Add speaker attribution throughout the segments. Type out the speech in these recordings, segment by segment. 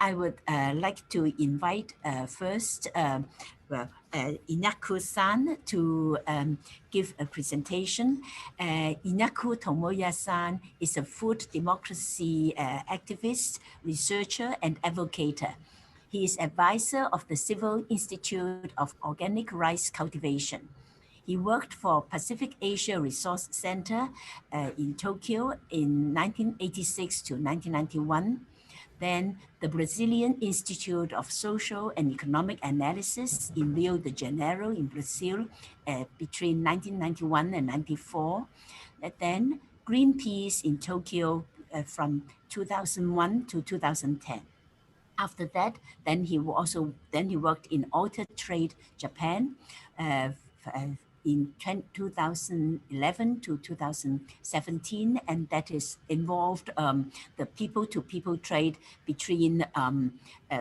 Speaker 1: I would like to invite first INYAKU-san to give a presentation. INYAKU Tomoya-san is a food democracy activist, researcher, and advocate. He is advisor of the Civil Institute of Organic Rice Cultivation. He worked for Pacific Asia Resource Center in Tokyo in 1986 to 1991. Then the Brazilian Institute of Social and Economic Analysis in Rio de Janeiro in Brazil between 1991 and 94. And then Greenpeace in Tokyo from 2001 to 2010. After that, then he worked in Alter Trade Japan in 2011 to 2017, and that is involved the people-to-people trade between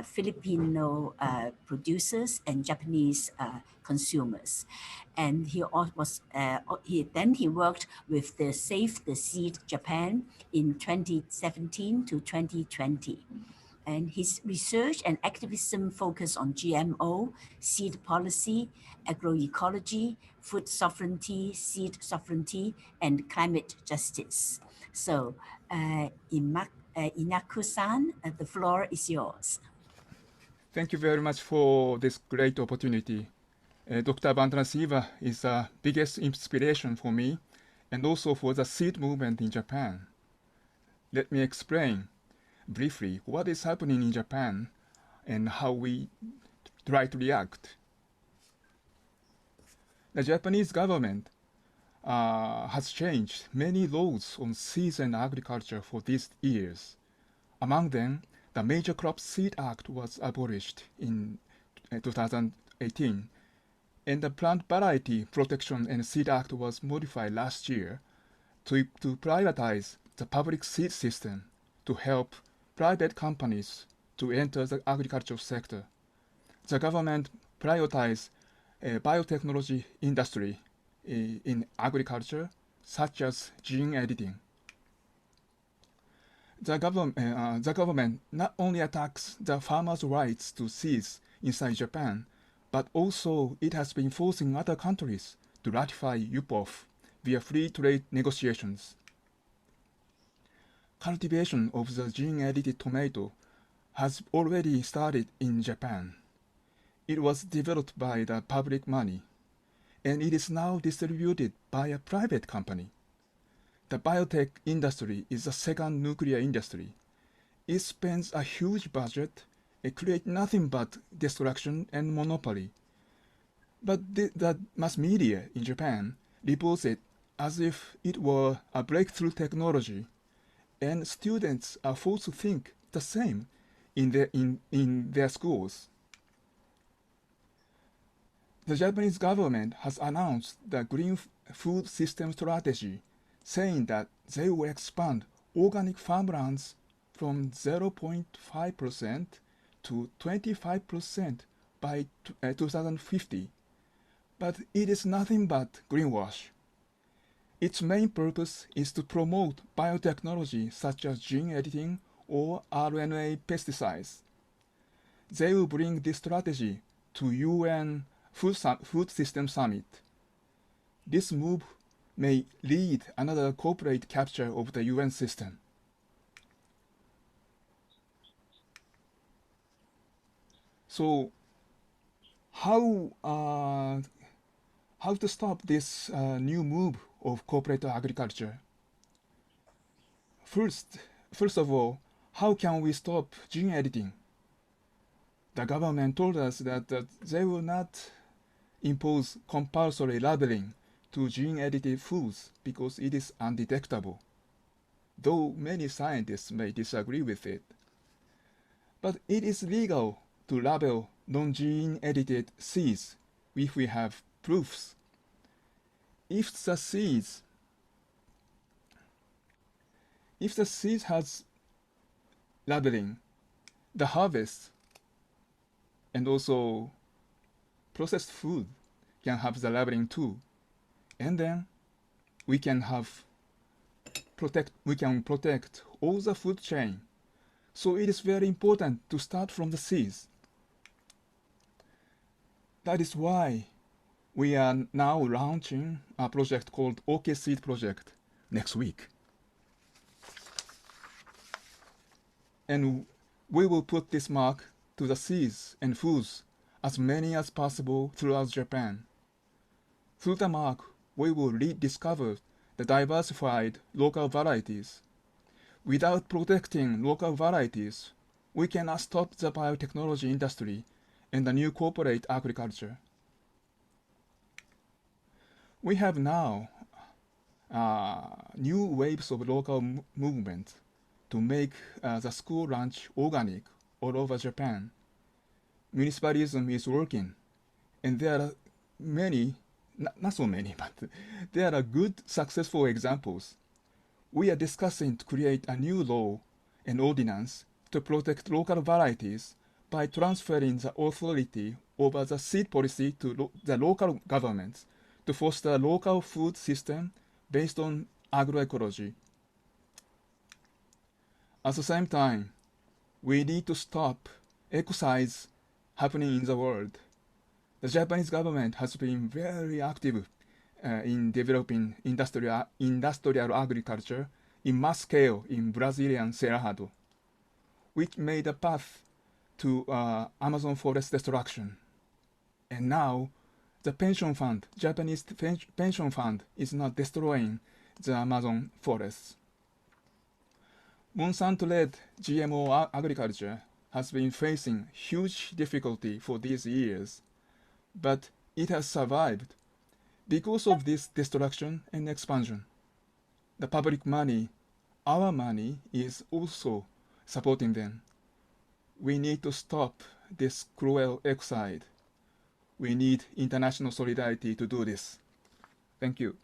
Speaker 1: Filipino producers and Japanese consumers. And he worked with the Save the Seed Japan in 2017 to 2020. And his research and activism focus on GMO, seed policy, agroecology, food sovereignty, seed sovereignty, and climate justice. So, INYAKU-san, the floor is yours.
Speaker 2: Thank you very much for this great opportunity. Dr. Vandana SHIVA is the biggest inspiration for me and also for the seed movement in Japan. Let me explain briefly what is happening in Japan and how we try to react. The Japanese government has changed many laws on seeds and agriculture for these years. Among them, the Major Crop Seed Act was abolished in 2018, and the Plant Variety Protection and Seed Act was modified last year to privatize the public seed system to help private companies to enter the agricultural sector. The government prioritized biotechnology industry in agriculture, such as gene editing. The government not only attacks the farmers' rights to seeds inside Japan, but also it has been forcing other countries to ratify UPOF via free trade negotiations. Cultivation of the gene-edited tomato has already started in Japan. It was developed by the public money, and it is now distributed by a private company. The biotech industry is the second nuclear industry. It spends a huge budget and creates nothing but destruction and monopoly. But the mass media in Japan reports it as if it were a breakthrough technology, and students are forced to think the same in their schools. The Japanese government has announced the Green Food System Strategy, saying that they will expand organic farmlands from 0.5% to 25% by 2050. But it is nothing but greenwash. Its main purpose is to promote biotechnology such as gene editing or RNA pesticides. They will bring this strategy to UN Food System Summit. This move may lead another corporate capture of the UN system. So, how to stop this new move of corporate agriculture? First of all, how can we stop gene editing? The government told us that they will not impose compulsory labeling to gene-edited foods because it is undetectable, though many scientists may disagree with it. But it is legal to label non-gene-edited seeds if we have proofs. If the seed has labeling, the harvest and also processed food can have the labeling too, and then we can protect all the food chain, So it is very important to start from the seeds. That is why we are now launching a project called OK Seed Project next week. And we will put this mark to the seeds and foods, as many as possible throughout Japan. Through the mark, we will rediscover the diversified local varieties. Without protecting local varieties, we cannot stop the biotechnology industry and the new corporate agriculture. We have now new waves of local movement to make the school lunch organic all over Japan. Municipalism is working, and there are many, not so many, but there are good successful examples. We are discussing to create a new law and ordinance to protect local varieties by transferring the authority over the seed policy to the local governments to foster a local food system based on agroecology. At the same time, we need to stop ecocides happening in the world. The Japanese government has been very active in developing industrial agriculture in mass scale in Brazilian Cerrado, which made a path to Amazon forest destruction. And now, the pension fund, Japanese pension fund, is not destroying the Amazon forests. Monsanto-led GMO agriculture has been facing huge difficulty for these years, but it has survived because of this destruction and expansion. The public money, our money, is also supporting them. We need to stop this cruel ecocide. We need international solidarity to do this. Thank you.